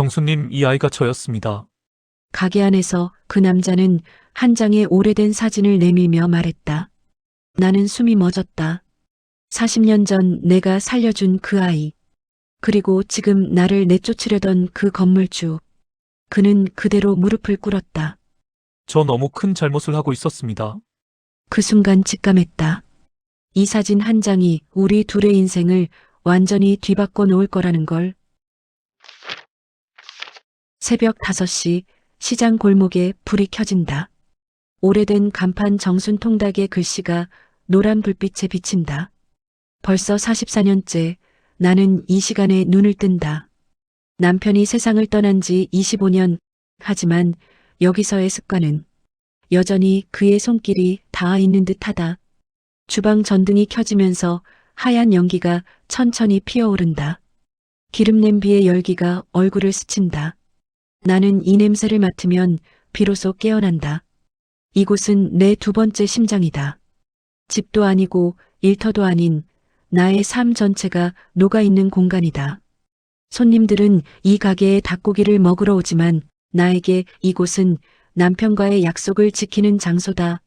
정수님, 이 아이가 저였습니다. 가게 안에서 그 남자는 한 장의 오래된 사진을 내밀며 말했다. 나는 숨이 멎었다. 40년 전 내가 살려준 그 아이. 그리고 지금 나를 내쫓으려던 그 건물주. 그는 그대로 무릎을 꿇었다. 저 너무 큰 잘못을 하고 있었습니다. 그 순간 직감했다. 이 사진 한 장이 우리 둘의 인생을 완전히 뒤바꿔 놓을 거라는 걸. 새벽 5시 시장 골목에 불이 켜진다. 오래된 간판 정순 통닭의 글씨가 노란 불빛에 비친다. 벌써 44년째 나는 이 시간에 눈을 뜬다. 남편이 세상을 떠난 지 25년. 하지만 여기서의 습관은 여전히 그의 손길이 닿아 있는 듯하다. 주방 전등이 켜지면서 하얀 연기가 천천히 피어오른다. 기름 냄비의 열기가 얼굴을 스친다. 나는 이 냄새를 맡으면 비로소 깨어난다. 이곳은 내 두 번째 심장이다. 집도 아니고 일터도 아닌 나의 삶 전체가 녹아있는 공간이다. 손님들은 이 가게에 닭고기를 먹으러 오지만 나에게 이곳은 남편과의 약속을 지키는 장소다.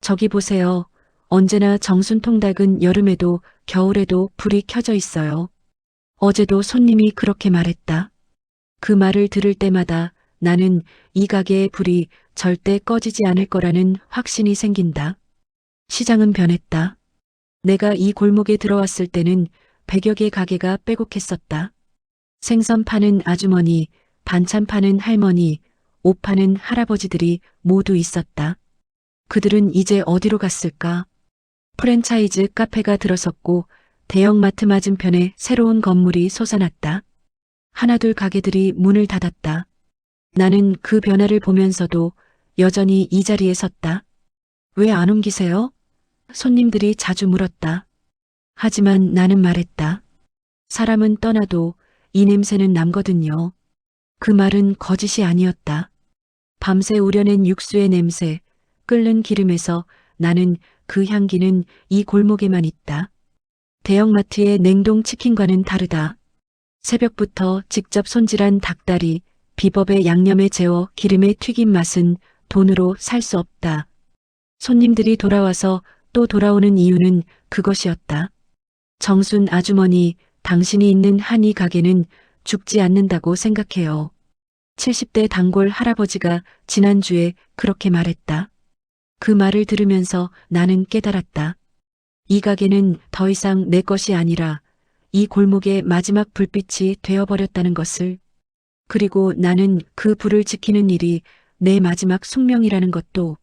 저기 보세요. 언제나 정순통닭은 여름에도 겨울에도 불이 켜져 있어요. 어제도 손님이 그렇게 말했다. 그 말을 들을 때마다 나는 이 가게의 불이 절대 꺼지지 않을 거라는 확신이 생긴다. 시장은 변했다. 내가 이 골목에 들어왔을 때는 100여 개 가게가 빼곡했었다. 생선 파는 아주머니, 반찬 파는 할머니, 옷 파는 할아버지들이 모두 있었다. 그들은 이제 어디로 갔을까? 프랜차이즈 카페가 들어섰고 대형마트 맞은편에 새로운 건물이 솟아났다. 하나둘 가게들이 문을 닫았다. 나는 그 변화를 보면서도 여전히 이 자리에 섰다. 왜 안 옮기세요? 손님들이 자주 물었다. 하지만 나는 말했다. 사람은 떠나도 이 냄새는 남거든요. 그 말은 거짓이 아니었다. 밤새 우려낸 육수의 냄새, 끓는 기름에서 나는 그 향기는 이 골목에만 있다. 대형마트의 냉동 치킨과는 다르다. 새벽부터 직접 손질한 닭다리, 비법의 양념에 재워 기름에 튀긴 맛은 돈으로 살 수 없다. 손님들이 돌아와서 또 돌아오는 이유는 그것이었다. 정순 아주머니, 당신이 있는 한 이 가게는 죽지 않는다고 생각해요. 70대 단골 할아버지가 지난주에 그렇게 말했다. 그 말을 들으면서 나는 깨달았다. 이 가게는 더 이상 내 것이 아니라 이 골목의 마지막 불빛이 되어버렸다는 것을. 그리고 나는 그 불을 지키는 일이 내 마지막 숙명이라는 것도.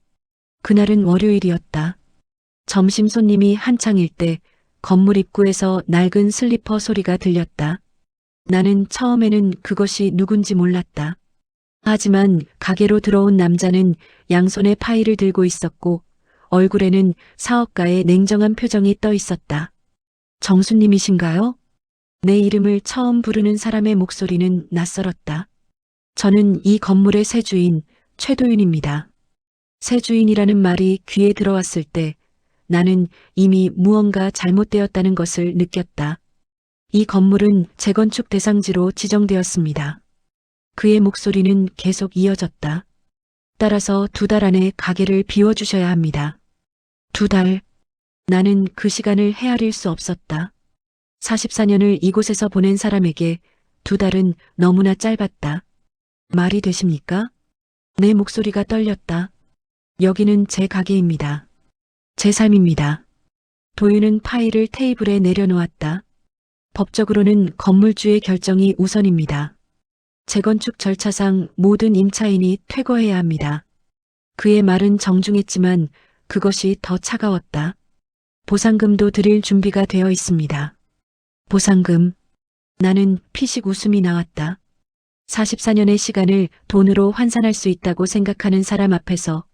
그날은 월요일이었다. 점심 손님이 한창일 때 건물 입구에서 낡은 슬리퍼 소리가 들렸다. 나는 처음에는 그것이 누군지 몰랐다. 하지만 가게로 들어온 남자는 양손에 파일을 들고 있었고 얼굴에는 사업가의 냉정한 표정이 떠 있었다. 정수님이신가요? 내 이름을 처음 부르는 사람의 목소리는 낯설었다. 저는 이 건물의 새 주인 최도윤입니다. 새 주인이라는 말이 귀에 들어왔을 때 나는 이미 무언가 잘못되었다는 것을 느꼈다. 이 건물은 재건축 대상지로 지정되었습니다. 그의 목소리는 계속 이어졌다. 따라서 2달 안에 가게를 비워주셔야 합니다. 2달. 나는 그 시간을 헤아릴 수 없었다. 44년을 이곳에서 보낸 사람에게 2달은 너무나 짧았다. 말이 되십니까? 내 목소리가 떨렸다. 여기는 제 가게입니다. 제 삶입니다. 도윤은 파일을 테이블에 내려놓았다. 법적으로는 건물주의 결정이 우선입니다. 재건축 절차상 모든 임차인이 퇴거해야 합니다. 그의 말은 정중했지만 그것이 더 차가웠다. 보상금도 드릴 준비가 되어 있습니다. 보상금. 나는 피식 웃음이 나왔다. 44년의 시간을 돈으로 환산할 수 있다고 생각하는 사람 앞에서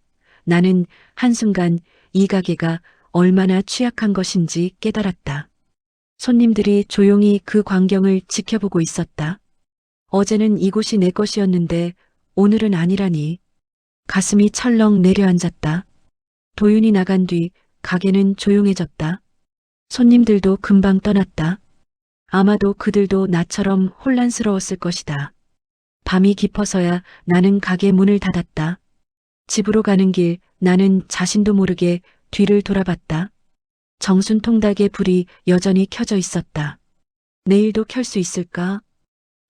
나는 한순간 이 가게가 얼마나 취약한 것인지 깨달았다. 손님들이 조용히 그 광경을 지켜보고 있었다. 어제는 이곳이 내 것이었는데 오늘은 아니라니. 가슴이 철렁 내려앉았다. 도윤이 나간 뒤 가게는 조용해졌다. 손님들도 금방 떠났다. 아마도 그들도 나처럼 혼란스러웠을 것이다. 밤이 깊어서야 나는 가게 문을 닫았다. 집으로 가는 길 나는 자신도 모르게 뒤를 돌아봤다. 정순 통닭의 불이 여전히 켜져 있었다. 내일도 켤 수 있을까?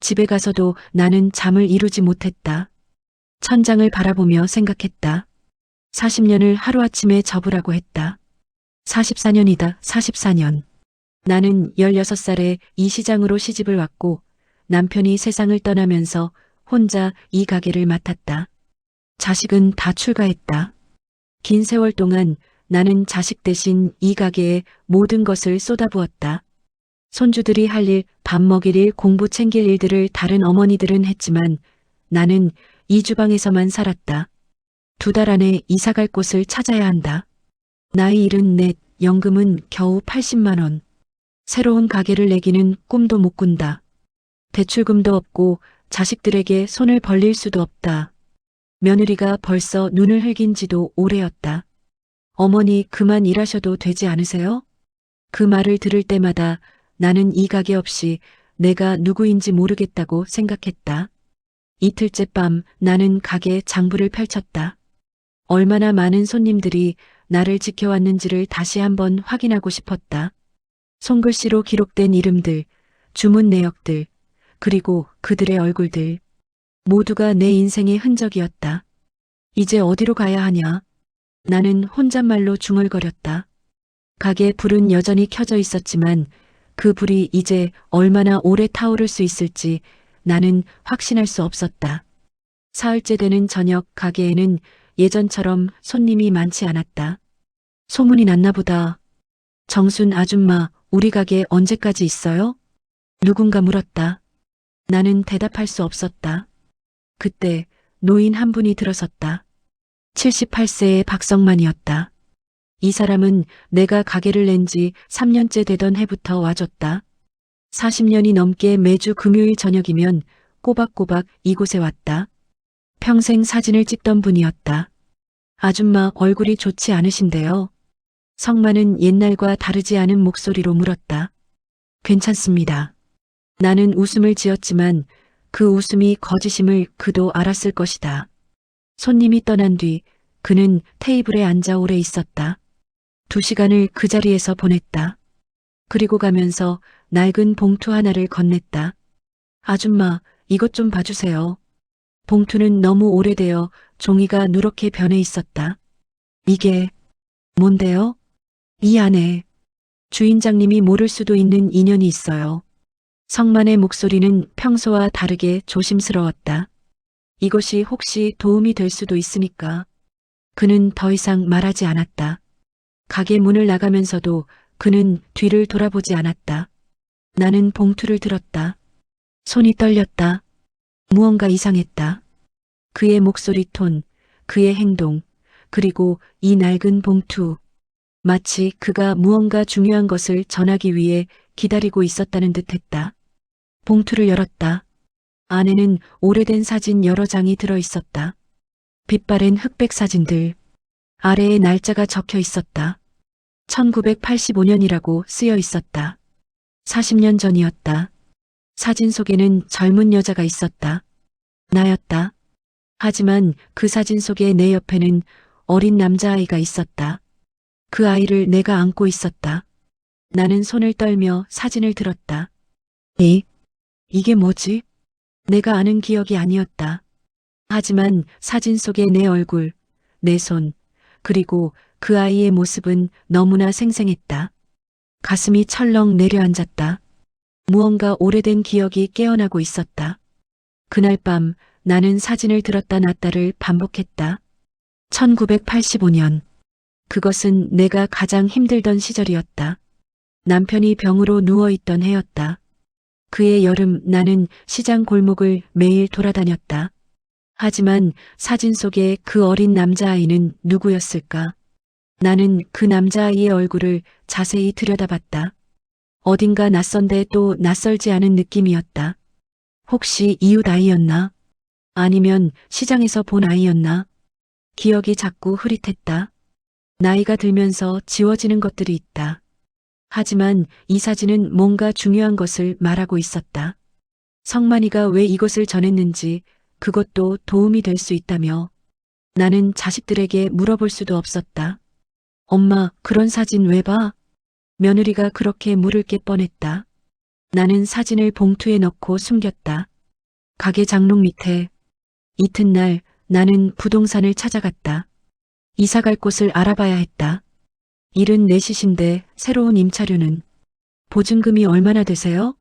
집에 가서도 나는 잠을 이루지 못했다. 천장을 바라보며 생각했다. 40년을 하루아침에 접으라고 했다. 44년이다, 44년. 나는 16살에 이 시장으로 시집을 왔고 남편이 세상을 떠나면서 혼자 이 가게를 맡았다. 자식은 다 출가했다. 긴 세월 동안 나는 자식 대신 이 가게에 모든 것을 쏟아부었다. 손주들이 할 일, 밥 먹일 일, 공부 챙길 일들을 다른 어머니들은 했지만 나는 이 주방에서만 살았다. 2달 안에 이사 갈 곳을 찾아야 한다. 나이 74, 연금은 겨우 80만 원. 새로운 가게를 내기는 꿈도 못 꾼다. 대출금도 없고 자식들에게 손을 벌릴 수도 없다. 며느리가 벌써 눈을 흘긴 지도 오래였다. 어머니 그만 일하셔도 되지 않으세요? 그 말을 들을 때마다 나는 이 가게 없이 내가 누구인지 모르겠다고 생각했다. 이틀째 밤 나는 가게 장부를 펼쳤다. 얼마나 많은 손님들이 나를 지켜왔는지를 다시 한번 확인하고 싶었다. 손글씨로 기록된 이름들, 주문 내역들, 그리고 그들의 얼굴들. 모두가 내 인생의 흔적이었다. 이제 어디로 가야 하냐? 나는 혼잣말로 중얼거렸다. 가게 불은 여전히 켜져 있었지만 그 불이 이제 얼마나 오래 타오를 수 있을지 나는 확신할 수 없었다. 사흘째 되는 저녁 가게에는 예전처럼 손님이 많지 않았다. 소문이 났나 보다. 정순 아줌마, 우리 가게 언제까지 있어요? 누군가 물었다. 나는 대답할 수 없었다. 그때 노인 한 분이 들어섰다. 78세의 박성만이었다. 이 사람은 내가 가게를 낸 지 3년째 되던 해부터 와줬다. 40년이 넘게 매주 금요일 저녁이면 꼬박꼬박 이곳에 왔다. 평생 사진을 찍던 분이었다. 아줌마 얼굴이 좋지 않으신데요? 성만은 옛날과 다르지 않은 목소리로 물었다. 괜찮습니다. 나는 웃음을 지었지만 그 웃음이 거짓임을 그도 알았을 것이다. 손님이 떠난 뒤 그는 테이블에 앉아 오래 있었다. 2시간을 그 자리에서 보냈다. 그리고 가면서 낡은 봉투 하나를 건넸다. 아줌마, 이것 좀 봐주세요. 봉투는 너무 오래되어 종이가 누렇게 변해 있었다. 이게 뭔데요? 이 안에 주인장님이 모를 수도 있는 인연이 있어요. 성만의 목소리는 평소와 다르게 조심스러웠다. 이것이 혹시 도움이 될 수도 있으니까. 그는 더 이상 말하지 않았다. 가게 문을 나가면서도 그는 뒤를 돌아보지 않았다. 나는 봉투를 들었다. 손이 떨렸다. 무언가 이상했다. 그의 목소리 톤, 그의 행동, 그리고 이 낡은 봉투. 마치 그가 무언가 중요한 것을 전하기 위해 기다리고 있었다는 듯 했다. 봉투를 열었다. 안에는 오래된 사진 여러 장이 들어 있었다. 빛바랜 흑백 사진들. 아래에 날짜가 적혀 있었다. 1985년이라고 쓰여 있었다. 40년 전이었다. 사진 속에는 젊은 여자가 있었다. 나였다. 하지만 그 사진 속의 내 옆에는 어린 남자아이가 있었다. 그 아이를 내가 안고 있었다. 나는 손을 떨며 사진을 들었다. 이게 뭐지? 내가 아는 기억이 아니었다. 하지만 사진 속의 내 얼굴, 내 손, 그리고 그 아이의 모습은 너무나 생생했다. 가슴이 철렁 내려앉았다. 무언가 오래된 기억이 깨어나고 있었다. 그날 밤 나는 사진을 들었다 놨다를 반복했다. 1985년. 그것은 내가 가장 힘들던 시절이었다. 남편이 병으로 누워있던 해였다. 그해 여름 나는 시장 골목을 매일 돌아다녔다. 하지만 사진 속의 그 어린 남자아이는 누구였을까? 나는 그 남자아이의 얼굴을 자세히 들여다봤다. 어딘가 낯선데 또 낯설지 않은 느낌이었다. 혹시 이웃 아이였나? 아니면 시장에서 본 아이였나? 기억이 자꾸 흐릿했다. 나이가 들면서 지워지는 것들이 있다. 하지만 이 사진은 뭔가 중요한 것을 말하고 있었다. 성만이가 왜 이것을 전했는지 그것도 도움이 될 수 있다며. 나는 자식들에게 물어볼 수도 없었다. 엄마, 그런 사진 왜 봐? 며느리가 그렇게 물을 게 뻔했다. 나는 사진을 봉투에 넣고 숨겼다. 가게 장롱 밑에. 이튿날 나는 부동산을 찾아갔다. 이사 갈 곳을 알아봐야 했다. 일은 내시신데 새로운 임차료는 보증금이 얼마나 되세요?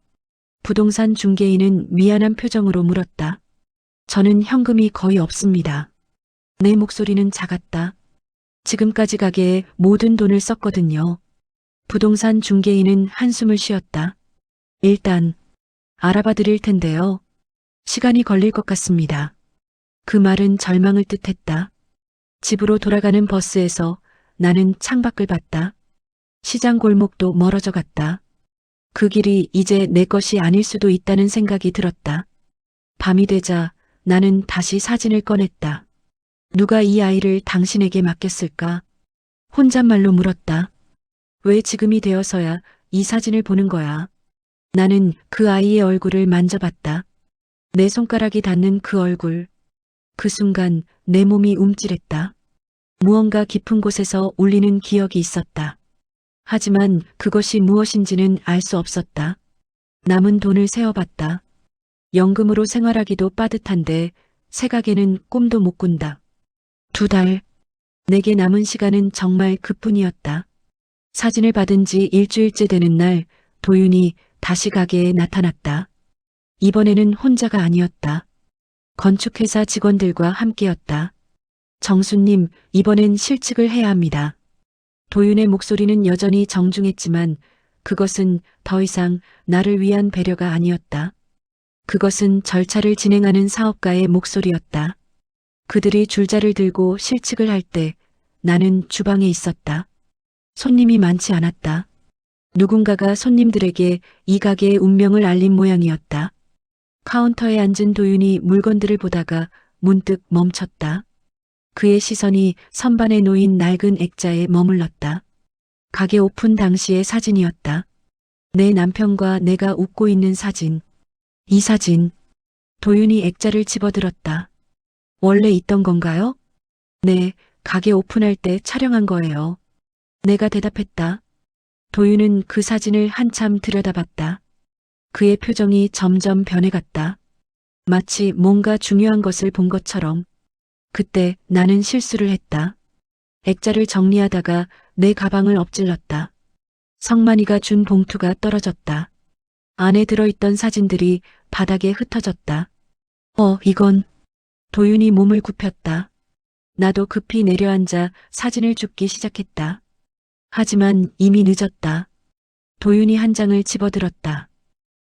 부동산 중개인은 미안한 표정으로 물었다. 저는 현금이 거의 없습니다. 내 목소리는 작았다. 지금까지 가게에 모든 돈을 썼거든요. 부동산 중개인은 한숨을 쉬었다. 일단 알아봐 드릴 텐데요. 시간이 걸릴 것 같습니다. 그 말은 절망을 뜻했다. 집으로 돌아가는 버스에서 나는 창밖을 봤다. 시장 골목도 멀어져 갔다. 그 길이 이제 내 것이 아닐 수도 있다는 생각이 들었다. 밤이 되자 나는 다시 사진을 꺼냈다. 누가 이 아이를 당신에게 맡겼을까? 혼잣말로 물었다. 왜 지금이 되어서야 이 사진을 보는 거야? 나는 그 아이의 얼굴을 만져봤다. 내 손가락이 닿는 그 얼굴. 그 순간 내 몸이 움찔했다. 무언가 깊은 곳에서 울리는 기억이 있었다. 하지만 그것이 무엇인지는 알 수 없었다. 남은 돈을 세어봤다. 연금으로 생활하기도 빠듯한데 새가게는 꿈도 못 꾼다. 2달. 내게 남은 시간은 정말 그뿐이었다. 사진을 받은 지 일주일째 되는 날 도윤이 다시 가게에 나타났다. 이번에는 혼자가 아니었다. 건축회사 직원들과 함께였다. 정수님, 이번엔 실측을 해야 합니다. 도윤의 목소리는 여전히 정중했지만 그것은 더 이상 나를 위한 배려가 아니었다. 그것은 절차를 진행하는 사업가의 목소리였다. 그들이 줄자를 들고 실측을 할 때 나는 주방에 있었다. 손님이 많지 않았다. 누군가가 손님들에게 이 가게의 운명을 알린 모양이었다. 카운터에 앉은 도윤이 물건들을 보다가 문득 멈췄다. 그의 시선이 선반에 놓인 낡은 액자에 머물렀다. 가게 오픈 당시의 사진이었다. 내 남편과 내가 웃고 있는 사진. 이 사진. 도윤이 액자를 집어들었다. 원래 있던 건가요? 네, 가게 오픈할 때 촬영한 거예요. 내가 대답했다. 도윤은 그 사진을 한참 들여다봤다. 그의 표정이 점점 변해갔다. 마치 뭔가 중요한 것을 본 것처럼. 그때 나는 실수를 했다. 액자를 정리하다가 내 가방을 엎질렀다. 성만이가 준 봉투가 떨어졌다. 안에 들어있던 사진들이 바닥에 흩어졌다. 이건. 도윤이 몸을 굽혔다. 나도 급히 내려앉아 사진을 줍기 시작했다. 하지만 이미 늦었다. 도윤이 한 장을 집어들었다.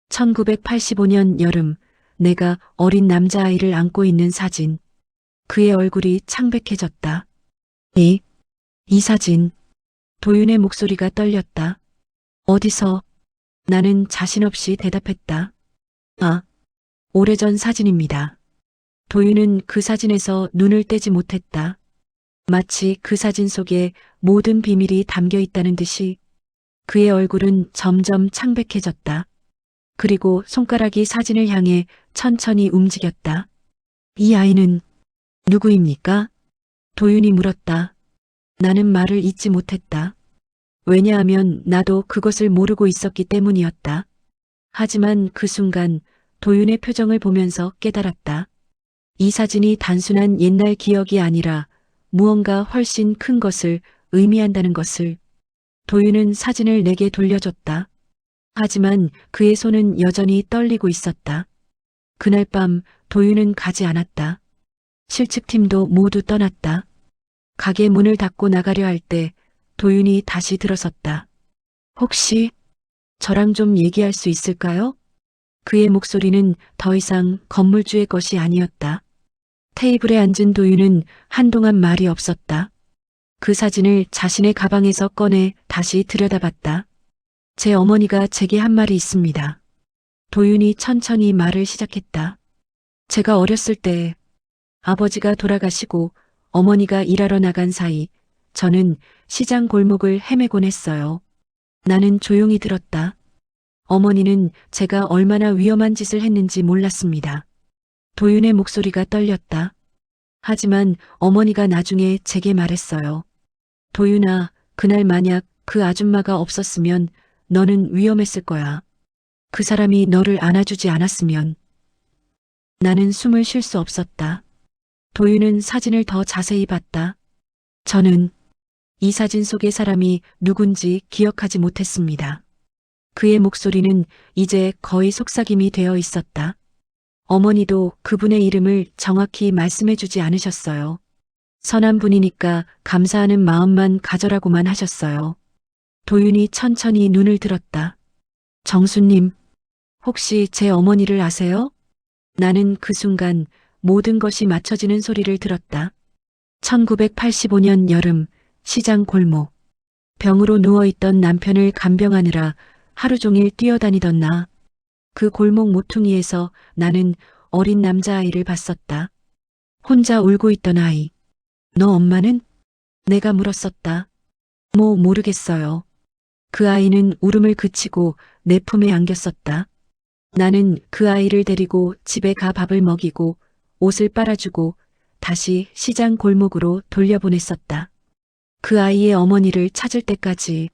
1985년 여름, 내가 어린 남자아이를 안고 있는 사진. 그의 얼굴이 창백해졌다. 이 사진. 도윤의 목소리가 떨렸다. 어디서? 나는 자신 없이 대답했다. 오래전 사진입니다. 도윤은 그 사진에서 눈을 떼지 못했다. 마치 그 사진 속에 모든 비밀이 담겨 있다는 듯이. 그의 얼굴은 점점 창백해졌다. 그리고 손가락이 사진을 향해 천천히 움직였다. 이 아이는 누구입니까? 도윤이 물었다. 나는 말을 잇지 못했다. 왜냐하면 나도 그것을 모르고 있었기 때문이었다. 하지만 그 순간 도윤의 표정을 보면서 깨달았다. 이 사진이 단순한 옛날 기억이 아니라 무언가 훨씬 큰 것을 의미한다는 것을. 도윤은 사진을 내게 돌려줬다. 하지만 그의 손은 여전히 떨리고 있었다. 그날 밤 도윤은 가지 않았다. 실측팀도 모두 떠났다. 가게 문을 닫고 나가려 할 때 도윤이 다시 들어섰다. 혹시 저랑 좀 얘기할 수 있을까요? 그의 목소리는 더 이상 건물주의 것이 아니었다. 테이블에 앉은 도윤은 한동안 말이 없었다. 그 사진을 자신의 가방에서 꺼내 다시 들여다봤다. 제 어머니가 제게 한 말이 있습니다. 도윤이 천천히 말을 시작했다. 제가 어렸을 때 아버지가 돌아가시고 어머니가 일하러 나간 사이 저는 시장 골목을 헤매곤 했어요. 나는 조용히 들었다. 어머니는 제가 얼마나 위험한 짓을 했는지 몰랐습니다. 도윤의 목소리가 떨렸다. 하지만 어머니가 나중에 제게 말했어요. 도윤아, 그날 만약 그 아줌마가 없었으면 너는 위험했을 거야. 그 사람이 너를 안아주지 않았으면. 나는 숨을 쉴 수 없었다. 도윤은 사진을 더 자세히 봤다. 저는 이 사진 속의 사람이 누군지 기억하지 못했습니다. 그의 목소리는 이제 거의 속삭임이 되어 있었다. 어머니도 그분의 이름을 정확히 말씀해주지 않으셨어요. 선한 분이니까 감사하는 마음만 가져라고만 하셨어요. 도윤이 천천히 눈을 들었다. 정수님, 혹시 제 어머니를 아세요? 나는 그 순간 모든 것이 맞춰지는 소리를 들었다. 1985년 여름, 시장 골목. 병으로 누워있던 남편을 간병하느라 하루 종일 뛰어다니던 나. 그 골목 모퉁이에서 나는 어린 남자아이를 봤었다. 혼자 울고 있던 아이. 너 엄마는? 내가 물었었다. 모르겠어요. 그 아이는 울음을 그치고 내 품에 안겼었다. 나는 그 아이를 데리고 집에 가 밥을 먹이고 옷을 빨아주고 다시 시장 골목으로 돌려보냈었다. 그 아이의 어머니를 찾을 때까지.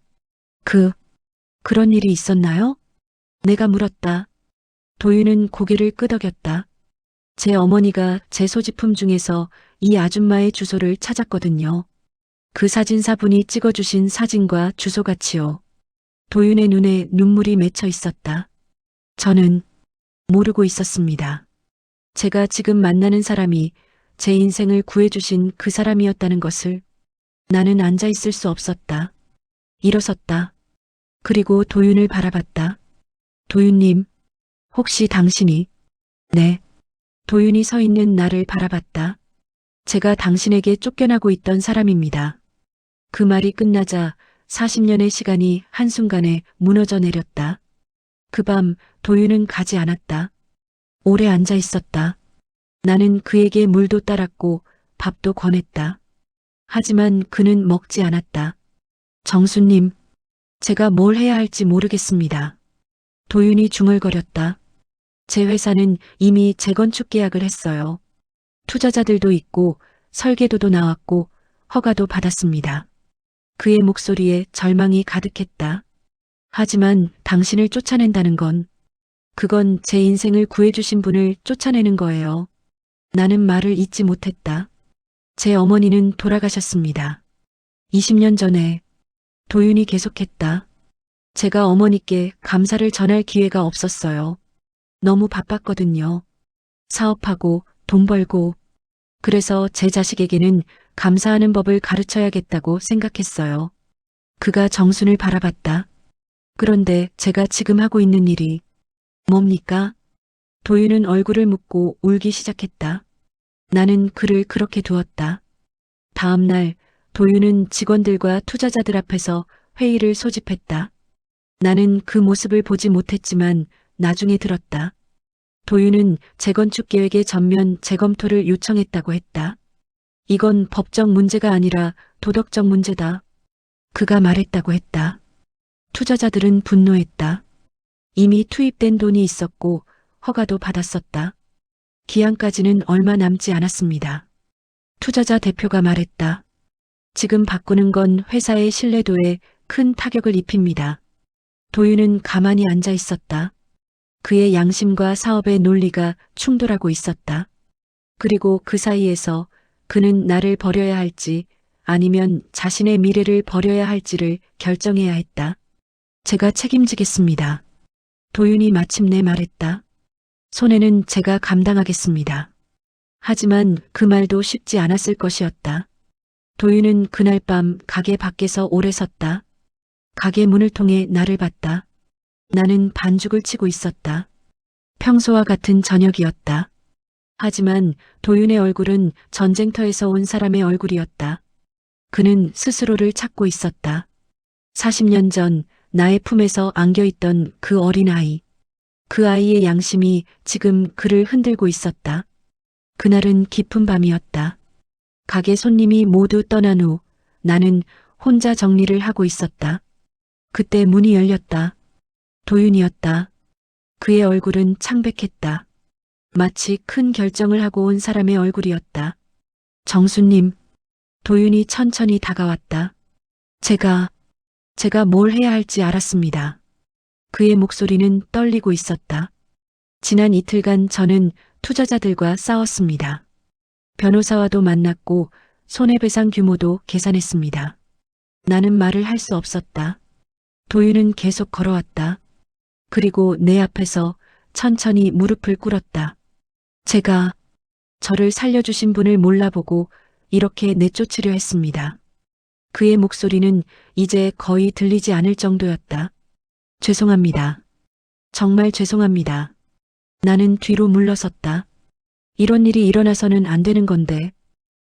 그런 일이 있었나요? 내가 물었다. 도윤은 고개를 끄덕였다. 제 어머니가 제 소지품 중에서 이 아줌마의 주소를 찾았거든요. 그 사진사분이 찍어주신 사진과 주소같이요. 도윤의 눈에 눈물이 맺혀 있었다. 저는 모르고 있었습니다. 제가 지금 만나는 사람이 제 인생을 구해주신 그 사람이었다는 것을. 나는 앉아 있을 수 없었다. 일어섰다. 그리고 도윤을 바라봤다. 도윤님, 혹시 당신이? 네. 도윤이 서 있는 나를 바라봤다. 제가 당신에게 쫓겨나고 있던 사람입니다. 그 말이 끝나자 40년의 시간이 한순간에 무너져 내렸다. 그 밤 도윤은 가지 않았다. 오래 앉아 있었다. 나는 그에게 물도 따랐고 밥도 권했다. 하지만 그는 먹지 않았다. 정수님, 제가 뭘 해야 할지 모르겠습니다. 도윤이 중얼거렸다. 제 회사는 이미 재건축 계약을 했어요. 투자자들도 있고 설계도도 나왔고 허가도 받았습니다. 그의 목소리에 절망이 가득했다. 하지만 당신을 쫓아낸다는 건, 그건 제 인생을 구해주신 분을 쫓아내는 거예요. 나는 말을 잇지 못했다. 제 어머니는 돌아가셨습니다. 20년 전에. 도윤이 계속했다. 제가 어머니께 감사를 전할 기회가 없었어요. 너무 바빴거든요. 사업하고 돈 벌고. 그래서 제 자식에게는 감사하는 법을 가르쳐야겠다고 생각했어요. 그가 정순을 바라봤다. 그런데 제가 지금 하고 있는 일이 뭡니까? 도윤은 얼굴을 묶고 울기 시작했다. 나는 그를 그렇게 두었다. 다음 날 도윤은 직원들과 투자자들 앞에서 회의를 소집했다. 나는 그 모습을 보지 못했지만 나중에 들었다. 도윤은 재건축 계획의 전면 재검토를 요청했다고 했다. 이건 법적 문제가 아니라 도덕적 문제다. 그가 말했다고 했다. 투자자들은 분노했다. 이미 투입된 돈이 있었고 허가도 받았었다. 기한까지는 얼마 남지 않았습니다. 투자자 대표가 말했다. 지금 바꾸는 건 회사의 신뢰도에 큰 타격을 입힙니다. 도윤은 가만히 앉아 있었다. 그의 양심과 사업의 논리가 충돌하고 있었다. 그리고 그 사이에서 그는 나를 버려야 할지 아니면 자신의 미래를 버려야 할지를 결정해야 했다. 제가 책임지겠습니다. 도윤이 마침내 말했다. 손해는 제가 감당하겠습니다. 하지만 그 말도 쉽지 않았을 것이었다. 도윤은 그날 밤 가게 밖에서 오래 섰다. 가게 문을 통해 나를 봤다. 나는 반죽을 치고 있었다. 평소와 같은 저녁이었다. 하지만 도윤의 얼굴은 전쟁터에서 온 사람의 얼굴이었다. 그는 스스로를 찾고 있었다. 40년 전 나의 품에서 안겨있던 그 어린아이. 그 아이의 양심이 지금 그를 흔들고 있었다. 그날은 깊은 밤이었다. 가게 손님이 모두 떠난 후 나는 혼자 정리를 하고 있었다. 그때 문이 열렸다. 도윤이었다. 그의 얼굴은 창백했다. 마치 큰 결정을 하고 온 사람의 얼굴이었다. 정수님, 도윤이 천천히 다가왔다. 제가 뭘 해야 할지 알았습니다. 그의 목소리는 떨리고 있었다. 지난 이틀간 저는 투자자들과 싸웠습니다. 변호사와도 만났고 손해배상 규모도 계산했습니다. 나는 말을 할 수 없었다. 도윤은 계속 걸어왔다. 그리고 내 앞에서 천천히 무릎을 꿇었다. 제가 저를 살려주신 분을 몰라보고 이렇게 내쫓으려 했습니다. 그의 목소리는 이제 거의 들리지 않을 정도였다. 죄송합니다. 정말 죄송합니다. 나는 뒤로 물러섰다. 이런 일이 일어나서는 안 되는 건데.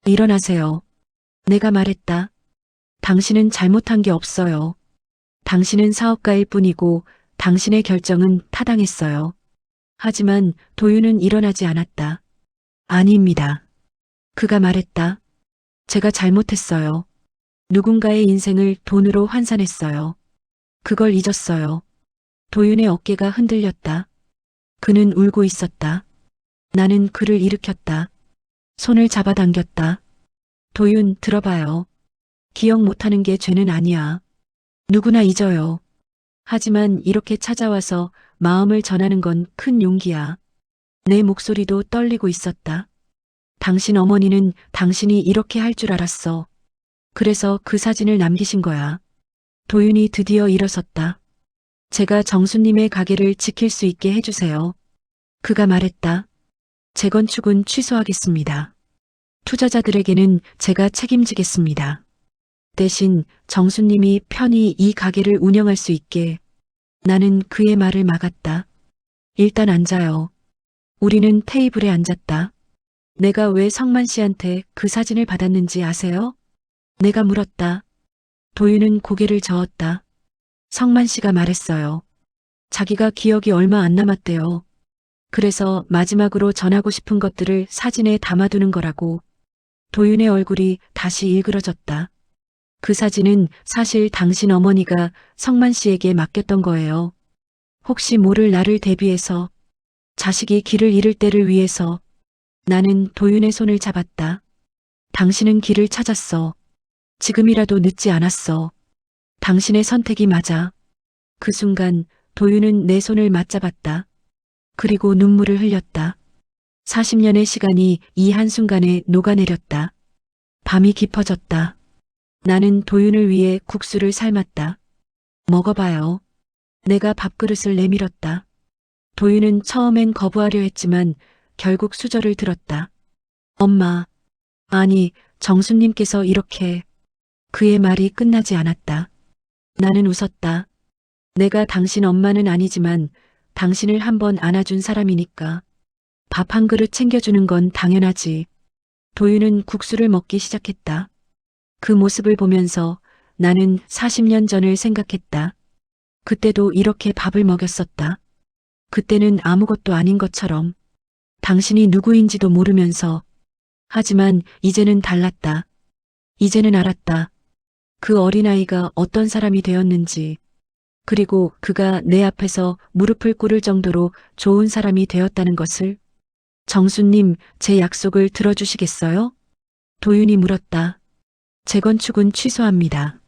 일어나세요. 내가 말했다. 당신은 잘못한 게 없어요. 당신은 사업가일 뿐이고 당신의 결정은 타당했어요. 하지만 도윤은 일어나지 않았다. 아닙니다. 그가 말했다. 제가 잘못했어요. 누군가의 인생을 돈으로 환산했어요. 그걸 잊었어요. 도윤의 어깨가 흔들렸다. 그는 울고 있었다. 나는 그를 일으켰다. 손을 잡아당겼다. 도윤, 들어봐요. 기억 못하는 게 죄는 아니야. 누구나 잊어요. 하지만 이렇게 찾아와서 마음을 전하는 건 큰 용기야. 내 목소리도 떨리고 있었다. 당신 어머니는 당신이 이렇게 할 줄 알았어. 그래서 그 사진을 남기신 거야. 도윤이 드디어 일어섰다. 제가 정수님의 가게를 지킬 수 있게 해주세요. 그가 말했다. 재건축은 취소하겠습니다. 투자자들에게는 제가 책임지겠습니다. 대신 정수님이 편히 이 가게를 운영할 수 있게. 나는 그의 말을 막았다. 일단 앉아요. 우리는 테이블에 앉았다. 내가 왜 성만 씨한테 그 사진을 받았는지 아세요? 내가 물었다. 도윤은 고개를 저었다. 성만 씨가 말했어요. 자기가 기억이 얼마 안 남았대요. 그래서 마지막으로 전하고 싶은 것들을 사진에 담아두는 거라고. 도윤의 얼굴이 다시 일그러졌다. 그 사진은 사실 당신 어머니가 성만 씨에게 맡겼던 거예요. 혹시 모를 나를 대비해서, 자식이 길을 잃을 때를 위해서. 나는 도윤의 손을 잡았다. 당신은 길을 찾았어. 지금이라도 늦지 않았어. 당신의 선택이 맞아. 그 순간 도윤은 내 손을 맞잡았다. 그리고 눈물을 흘렸다. 40년의 시간이 이 한순간에 녹아내렸다. 밤이 깊어졌다. 나는 도윤을 위해 국수를 삶았다. 먹어봐요. 내가 밥그릇을 내밀었다. 도윤은 처음엔 거부하려 했지만 결국 수저를 들었다. 엄마, 아니, 정수님께서 이렇게. 그의 말이 끝나지 않았다. 나는 웃었다. 내가 당신 엄마는 아니지만 당신을 한번 안아준 사람이니까. 밥 한 그릇 챙겨주는 건 당연하지. 도윤은 국수를 먹기 시작했다. 그 모습을 보면서 나는 40년 전을 생각했다. 그때도 이렇게 밥을 먹였었다. 그때는 아무것도 아닌 것처럼. 당신이 누구인지도 모르면서. 하지만 이제는 달랐다. 이제는 알았다. 그 어린아이가 어떤 사람이 되었는지. 그리고 그가 내 앞에서 무릎을 꿇을 정도로 좋은 사람이 되었다는 것을. 정수님, 제 약속을 들어주시겠어요? 도윤이 물었다. 재건축은 취소합니다.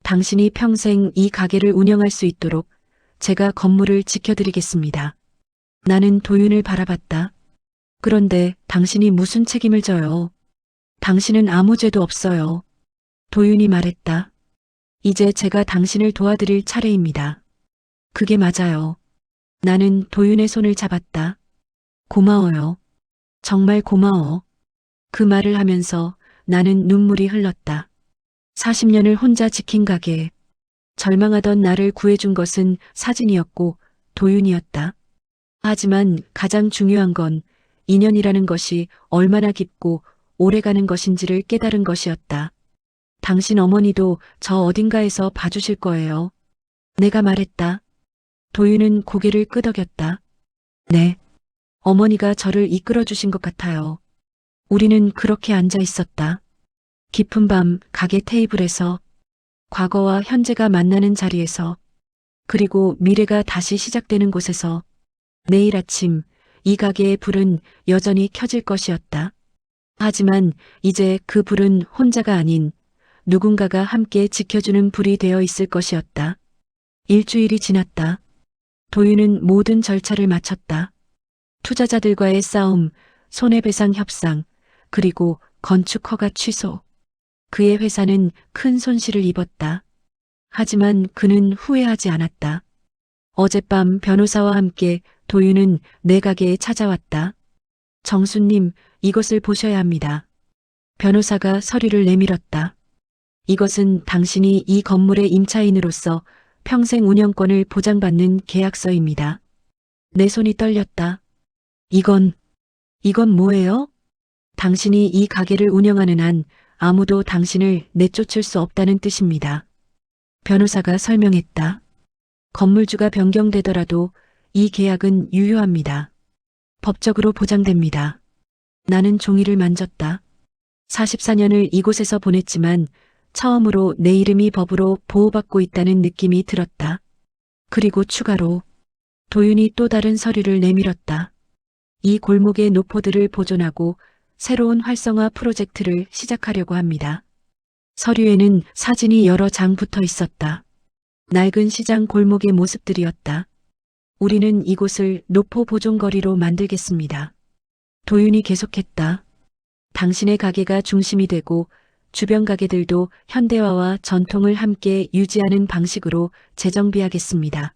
당신이 평생 이 가게를 운영할 수 있도록 제가 건물을 지켜드리겠습니다. 나는 도윤을 바라봤다. 그런데 당신이 무슨 책임을 져요? 당신은 아무 죄도 없어요. 도윤이 말했다. 이제 제가 당신을 도와드릴 차례입니다. 그게 맞아요. 나는 도윤의 손을 잡았다. 고마워요. 정말 고마워. 그 말을 하면서 나는 눈물이 흘렀다. 40년을 혼자 지킨 가게. 절망하던 나를 구해준 것은 사진이었고 도윤이었다. 하지만 가장 중요한 건 인연이라는 것이 얼마나 깊고 오래가는 것인지를 깨달은 것이었다. 당신 어머니도 저 어딘가에서 봐주실 거예요. 내가 말했다. 도윤은 고개를 끄덕였다. 네. 어머니가 저를 이끌어 주신 것 같아요. 우리는 그렇게 앉아 있었다. 깊은 밤 가게 테이블에서, 과거와 현재가 만나는 자리에서, 그리고 미래가 다시 시작되는 곳에서. 내일 아침 이 가게의 불은 여전히 켜질 것이었다. 하지만 이제 그 불은 혼자가 아닌 누군가가 함께 지켜주는 불이 되어 있을 것이었다. 일주일이 지났다. 도윤은 모든 절차를 마쳤다. 투자자들과의 싸움, 손해배상 협상, 그리고 건축 허가 취소. 그의 회사는 큰 손실을 입었다. 하지만 그는 후회하지 않았다. 어젯밤 변호사와 함께 도윤은 내 가게에 찾아왔다. 정수님, 이것을 보셔야 합니다. 변호사가 서류를 내밀었다. 이것은 당신이 이 건물의 임차인으로서 평생 운영권을 보장받는 계약서입니다. 내 손이 떨렸다. 이건 뭐예요? 당신이 이 가게를 운영하는 한 아무도 당신을 내쫓을 수 없다는 뜻입니다. 변호사가 설명했다. 건물주가 변경되더라도 이 계약은 유효합니다. 법적으로 보장됩니다. 나는 종이를 만졌다. 44년을 이곳에서 보냈지만 처음으로 내 이름이 법으로 보호받고 있다는 느낌이 들었다. 그리고 추가로 도윤이 또 다른 서류를 내밀었다. 이 골목의 노포들을 보존하고 새로운 활성화 프로젝트를 시작하려고 합니다. 서류에는 사진이 여러 장 붙어 있었다. 낡은 시장 골목의 모습들이었다. 우리는 이곳을 노포 보존거리로 만들겠습니다. 도윤이 계속했다. 당신의 가게가 중심이 되고 주변 가게들도 현대화와 전통을 함께 유지하는 방식으로 재정비하겠습니다.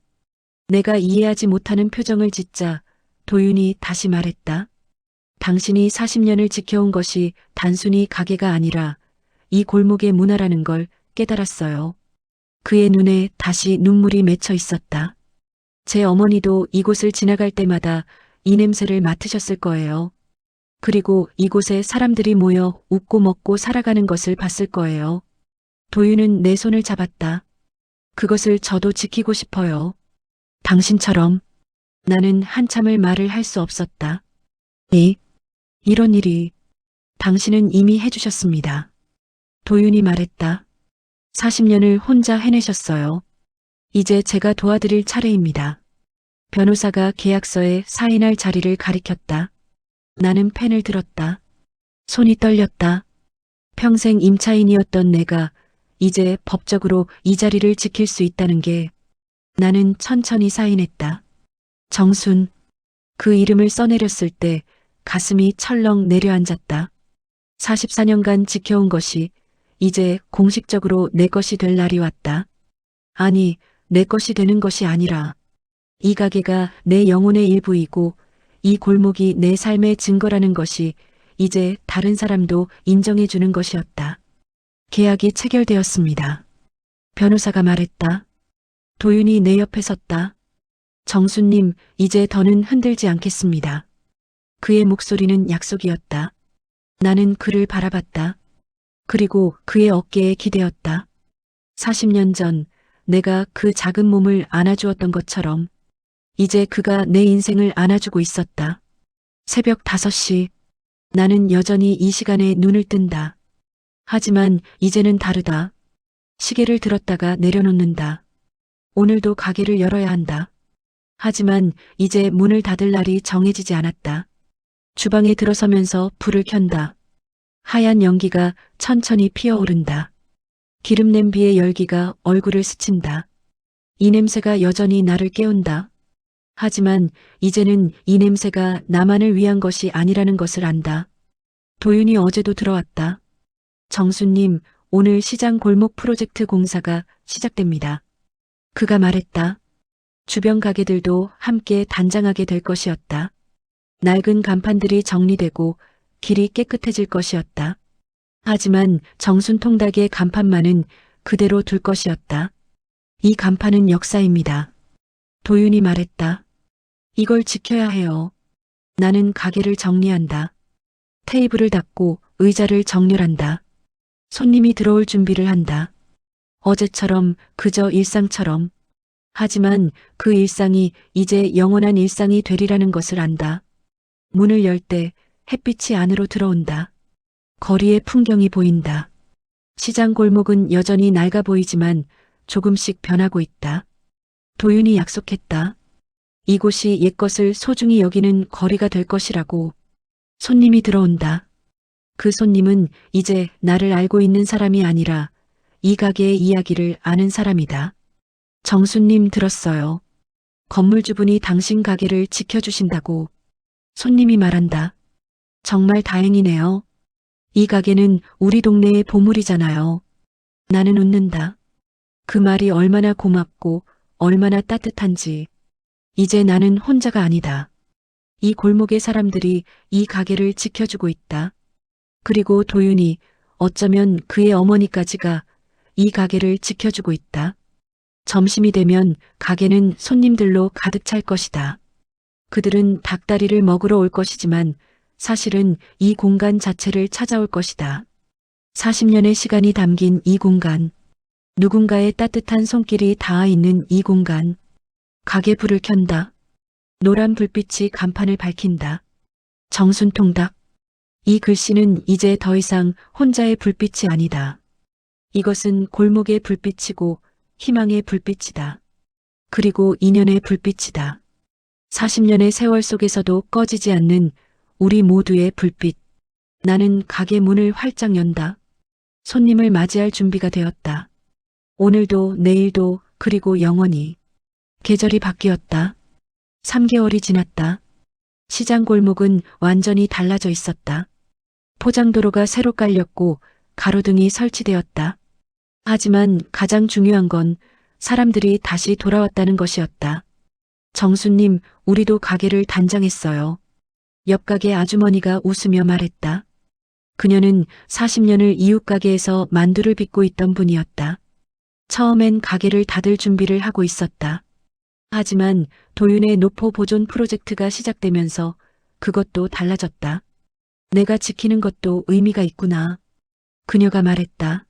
내가 이해하지 못하는 표정을 짓자 도윤이 다시 말했다. 당신이 40년을 지켜온 것이 단순히 가게가 아니라 이 골목의 문화라는 걸 깨달았어요. 그의 눈에 다시 눈물이 맺혀 있었다. 제 어머니도 이곳을 지나갈 때마다 이 냄새를 맡으셨을 거예요. 그리고 이곳에 사람들이 모여 웃고 먹고 살아가는 것을 봤을 거예요. 도윤은 내 손을 잡았다. 그것을 저도 지키고 싶어요. 당신처럼. 나는 한참을 말을 할 수 없었다. 이런 일이 당신은 이미 해주셨습니다. 도윤이 말했다. 40년을 혼자 해내셨어요. 이제 제가 도와드릴 차례입니다. 변호사가 계약서에 사인할 자리를 가리켰다. 나는 펜을 들었다. 손이 떨렸다. 평생 임차인이었던 내가 이제 법적으로 이 자리를 지킬 수 있다는 게. 나는 천천히 사인했다. 정순. 그 이름을 써내렸을 때 가슴이 철렁 내려앉았다. 44년간 지켜온 것이 이제 공식적으로 내 것이 될 날이 왔다. 아니, 내 것이 되는 것이 아니라 이 가게가 내 영혼의 일부이고 이 골목이 내 삶의 증거라는 것이 이제 다른 사람도 인정해 주는 것이었다. 계약이 체결되었습니다. 변호사가 말했다. 도윤이 내 옆에 섰다. 정수님, 이제 더는 흔들지 않겠습니다. 그의 목소리는 약속이었다. 나는 그를 바라봤다. 그리고 그의 어깨에 기대었다. 40년 전 내가 그 작은 몸을 안아주었던 것처럼 이제 그가 내 인생을 안아주고 있었다. 새벽 5시. 나는 여전히 이 시간에 눈을 뜬다. 하지만 이제는 다르다. 시계를 들었다가 내려놓는다. 오늘도 가게를 열어야 한다. 하지만 이제 문을 닫을 날이 정해지지 않았다. 주방에 들어서면서 불을 켠다. 하얀 연기가 천천히 피어오른다. 기름 냄비의 열기가 얼굴을 스친다. 이 냄새가 여전히 나를 깨운다. 하지만 이제는 이 냄새가 나만을 위한 것이 아니라는 것을 안다. 도윤이 어제도 들어왔다. 정수님, 오늘 시장 골목 프로젝트 공사가 시작됩니다. 그가 말했다. 주변 가게들도 함께 단장하게 될 것이었다. 낡은 간판들이 정리되고 길이 깨끗해질 것이었다. 하지만 정순 통닭의 간판만은 그대로 둘 것이었다. 이 간판은 역사입니다. 도윤이 말했다. 이걸 지켜야 해요. 나는 가게를 정리한다. 테이블을 닦고 의자를 정렬한다. 손님이 들어올 준비를 한다. 어제처럼 그저 일상처럼. 하지만 그 일상이 이제 영원한 일상이 되리라는 것을 안다. 문을 열 때 햇빛이 안으로 들어온다. 거리의 풍경이 보인다. 시장 골목은 여전히 낡아 보이지만 조금씩 변하고 있다. 도윤이 약속했다. 이곳이 옛것을 소중히 여기는 거리가 될 것이라고. 손님이 들어온다. 그 손님은 이제 나를 알고 있는 사람이 아니라 이 가게의 이야기를 아는 사람이다. 정수님 들었어요. 건물주분이 당신 가게를 지켜주신다고. 손님이 말한다. 정말 다행이네요. 이 가게는 우리 동네의 보물이잖아요. 나는 웃는다. 그 말이 얼마나 고맙고 얼마나 따뜻한지. 이제 나는 혼자가 아니다. 이 골목의 사람들이 이 가게를 지켜주고 있다. 그리고 도윤이, 어쩌면 그의 어머니까지가 이 가게를 지켜주고 있다. 점심이 되면 가게는 손님들로 가득 찰 것이다. 그들은 닭다리를 먹으러 올 것이지만 사실은 이 공간 자체를 찾아올 것이다. 40년의 시간이 담긴 이 공간, 누군가의 따뜻한 손길이 닿아 있는 이 공간. 가게 불을 켠다. 노란 불빛이 간판을 밝힌다. 정순통닭. 이 글씨는 이제 더 이상 혼자의 불빛이 아니다. 이것은 골목의 불빛이고 희망의 불빛이다. 그리고 인연의 불빛이다. 40년의 세월 속에서도 꺼지지 않는 우리 모두의 불빛. 나는 가게 문을 활짝 연다. 손님을 맞이할 준비가 되었다. 오늘도 내일도 그리고 영원히. 계절이 바뀌었다. 3개월이 지났다. 시장 골목은 완전히 달라져 있었다. 포장도로가 새로 깔렸고 가로등이 설치되었다. 하지만 가장 중요한 건 사람들이 다시 돌아왔다는 것이었다. 정수님, 우리도 가게를 단장했어요. 옆 가게 아주머니가 웃으며 말했다. 그녀는 40년을 이웃 가게에서 만두를 빚고 있던 분이었다. 처음엔 가게를 닫을 준비를 하고 있었다. 하지만 도윤의 노포 보존 프로젝트가 시작되면서 그것도 달라졌다. 내가 지키는 것도 의미가 있구나. 그녀가 말했다.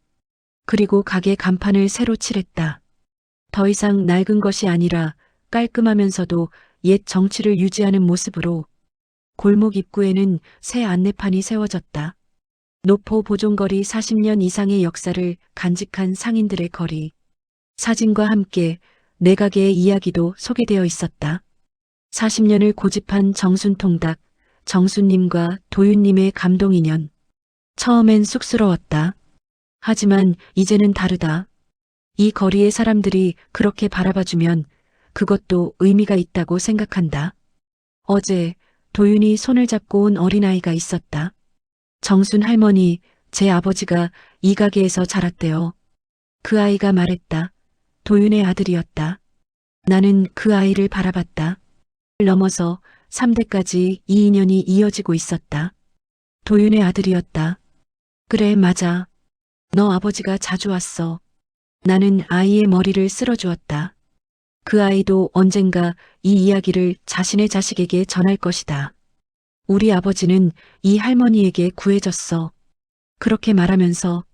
그리고 가게 간판을 새로 칠했다. 더 이상 낡은 것이 아니라 깔끔하면서도 옛 정취를 유지하는 모습으로. 골목 입구에는 새 안내판이 세워졌다. 노포 보존거리 40년 이상의 역사를 간직한 상인들의 거리. 사진과 함께 내 가게의 이야기도 소개되어 있었다. 40년을 고집한 정순통닭, 정수님과 도윤님의 감동인연. 처음엔 쑥스러웠다. 하지만 이제는 다르다. 이 거리의 사람들이 그렇게 바라봐주면 그것도 의미가 있다고 생각한다. 어제 도윤이 손을 잡고 온 어린아이가 있었다. 정순 할머니, 제 아버지가 이 가게에서 자랐대요. 그 아이가 말했다. 도윤의 아들이었다. 나는 그 아이를 바라봤다. 넘어서 3대까지 이 인연이 이어지고 있었다. 도윤의 아들이었다. 그래, 맞아. 너 아버지가 자주 왔어. 나는 아이의 머리를 쓸어주었다. 그 아이도 언젠가 이 이야기를 자신의 자식에게 전할 것이다. 우리 아버지는 이 할머니에게 구해졌어. 그렇게 말하면서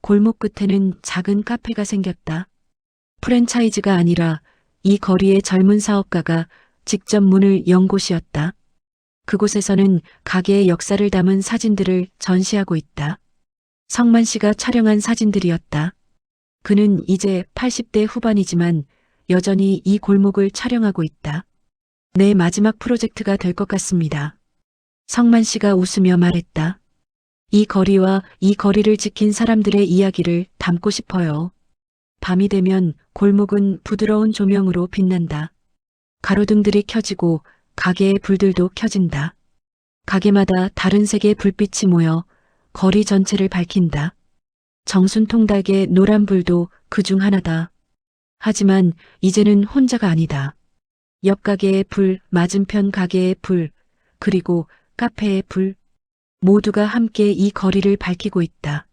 골목 끝에는 작은 카페가 생겼다. 프랜차이즈가 아니라 이 거리의 젊은 사업가가 직접 문을 연 곳이었다. 그곳에서는 가게의 역사를 담은 사진들을 전시하고 있다. 성만 씨가 촬영한 사진들이었다. 그는 이제 80대 후반이지만 여전히 이 골목을 촬영하고 있다. 내 마지막 프로젝트가 될 것 같습니다. 성만 씨가 웃으며 말했다. 이 거리와 이 거리를 지킨 사람들의 이야기를 담고 싶어요. 밤이 되면 골목은 부드러운 조명으로 빛난다. 가로등들이 켜지고 가게의 불들도 켜진다. 가게마다 다른 색의 불빛이 모여 거리 전체를 밝힌다. 정순통닭의 노란 불도 그중 하나다. 하지만 이제는 혼자가 아니다. 옆 가게의 불, 맞은편 가게의 불, 그리고 카페의 불, 모두가 함께 이 거리를 밝히고 있다.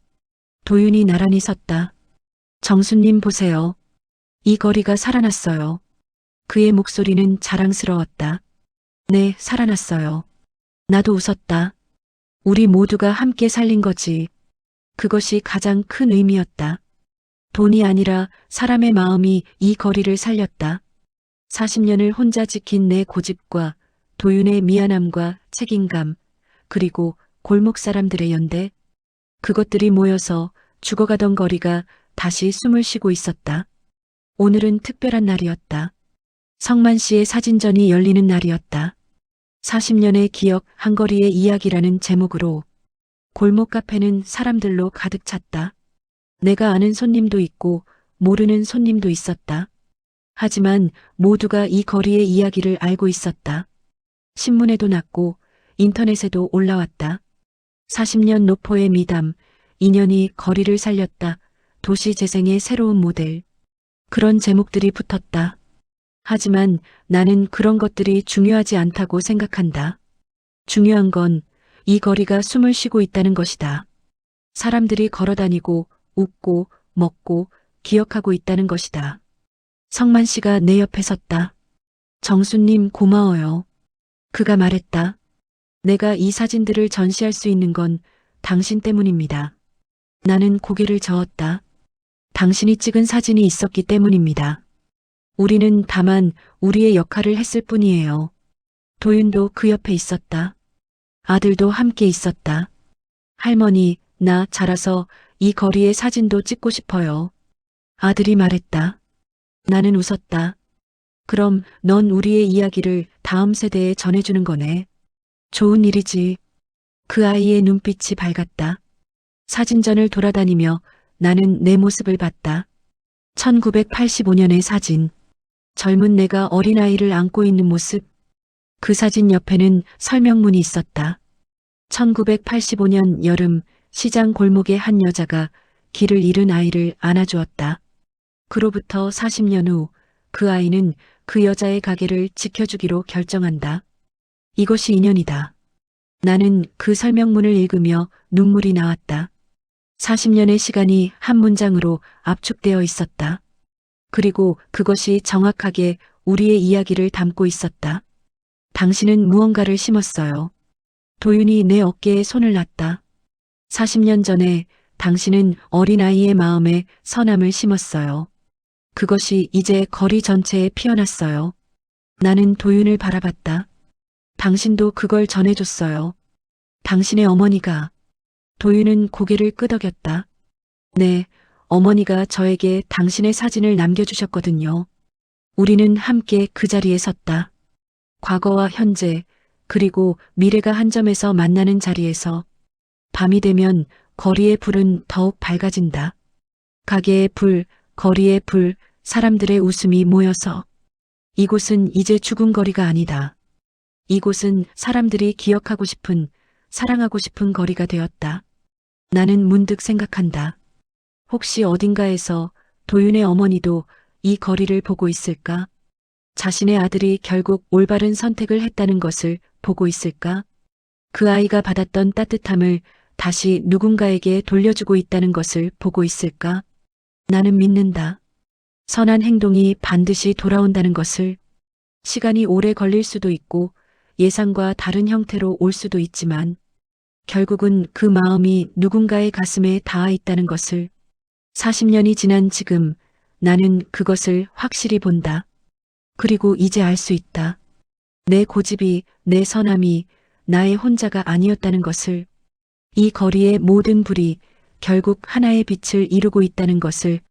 도윤이 나란히 섰다. 정수님 보세요. 이 거리가 살아났어요. 그의 목소리는 자랑스러웠다. 네, 살아났어요. 나도 웃었다. 우리 모두가 함께 살린 거지. 그것이 가장 큰 의미였다. 돈이 아니라 사람의 마음이 이 거리를 살렸다. 40년을 혼자 지킨 내 고집과 도윤의 미안함과 책임감, 그리고 골목 사람들의 연대, 그것들이 모여서 죽어가던 거리가 다시 숨을 쉬고 있었다. 오늘은 특별한 날이었다. 성만 씨의 사진전이 열리는 날이었다. 40년의 기억 한거리의 이야기라는 제목으로 골목 카페는 사람들로 가득 찼다. 내가 아는 손님도 있고 모르는 손님도 있었다. 하지만 모두가 이 거리의 이야기를 알고 있었다. 신문에도 났고 인터넷에도 올라왔다. 40년 노포의 미담, 인연이 거리를 살렸다. 도시 재생의 새로운 모델. 그런 제목들이 붙었다. 하지만 나는 그런 것들이 중요하지 않다고 생각한다. 중요한 건 이 거리가 숨을 쉬고 있다는 것이다. 사람들이 걸어다니고 웃고 먹고 기억하고 있다는 것이다. 성만 씨가 내 옆에 섰다. 정수님 고마워요. 그가 말했다. 내가 이 사진들을 전시할 수 있는 건 당신 때문입니다. 나는 고개를 저었다. 당신이 찍은 사진이 있었기 때문입니다. 우리는 다만 우리의 역할을 했을 뿐이에요. 도윤도 그 옆에 있었다. 아들도 함께 있었다. 할머니, 나 자라서 이 거리의 사진도 찍고 싶어요. 아들이 말했다. 나는 웃었다. 그럼 넌 우리의 이야기를 다음 세대에 전해주는 거네. 좋은 일이지. 그 아이의 눈빛이 밝았다. 사진전을 돌아다니며 나는 내 모습을 봤다. 1985년의 사진. 젊은 내가 어린아이를 안고 있는 모습. 그 사진 옆에는 설명문이 있었다. 1985년 여름 시장 골목에 한 여자가 길을 잃은 아이를 안아주었다. 그로부터 40년 후 그 아이는 그 여자의 가게를 지켜주기로 결정한다. 이것이 인연이다. 나는 그 설명문을 읽으며 눈물이 나왔다. 40년의 시간이 한 문장으로 압축되어 있었다. 그리고 그것이 정확하게 우리의 이야기를 담고 있었다. 당신은 무언가를 심었어요. 도윤이 내 어깨에 손을 놨다. 40년 전에 당신은 어린아이의 마음에 선함을 심었어요. 그것이 이제 거리 전체에 피어났어요. 나는 도윤을 바라봤다. 당신도 그걸 전해줬어요. 당신의 어머니가. 도윤은 고개를 끄덕였다. 네, 어머니가 저에게 당신의 사진을 남겨주셨거든요. 우리는 함께 그 자리에 섰다. 과거와 현재, 그리고 미래가 한 점에서 만나는 자리에서 밤이 되면 거리의 불은 더욱 밝아진다. 가게의 불, 거리의 불, 사람들의 웃음이 모여서 이곳은 이제 죽은 거리가 아니다. 이곳은 사람들이 기억하고 싶은, 사랑하고 싶은 거리가 되었다. 나는 문득 생각한다. 혹시 어딘가에서 도윤의 어머니도 이 거리를 보고 있을까? 자신의 아들이 결국 올바른 선택을 했다는 것을 보고 있을까? 그 아이가 받았던 따뜻함을 다시 누군가에게 돌려주고 있다는 것을 보고 있을까? 나는 믿는다. 선한 행동이 반드시 돌아온다는 것을. 시간이 오래 걸릴 수도 있고 예상과 다른 형태로 올 수도 있지만 결국은 그 마음이 누군가의 가슴에 닿아 있다는 것을 40년이 지난 지금 나는 그것을 확실히 본다. 그리고 이제 알 수 있다. 내 고집이, 내 선함이 나의 혼자가 아니었다는 것을. 이 거리의 모든 불이 결국 하나의 빛을 이루고 있다는 것을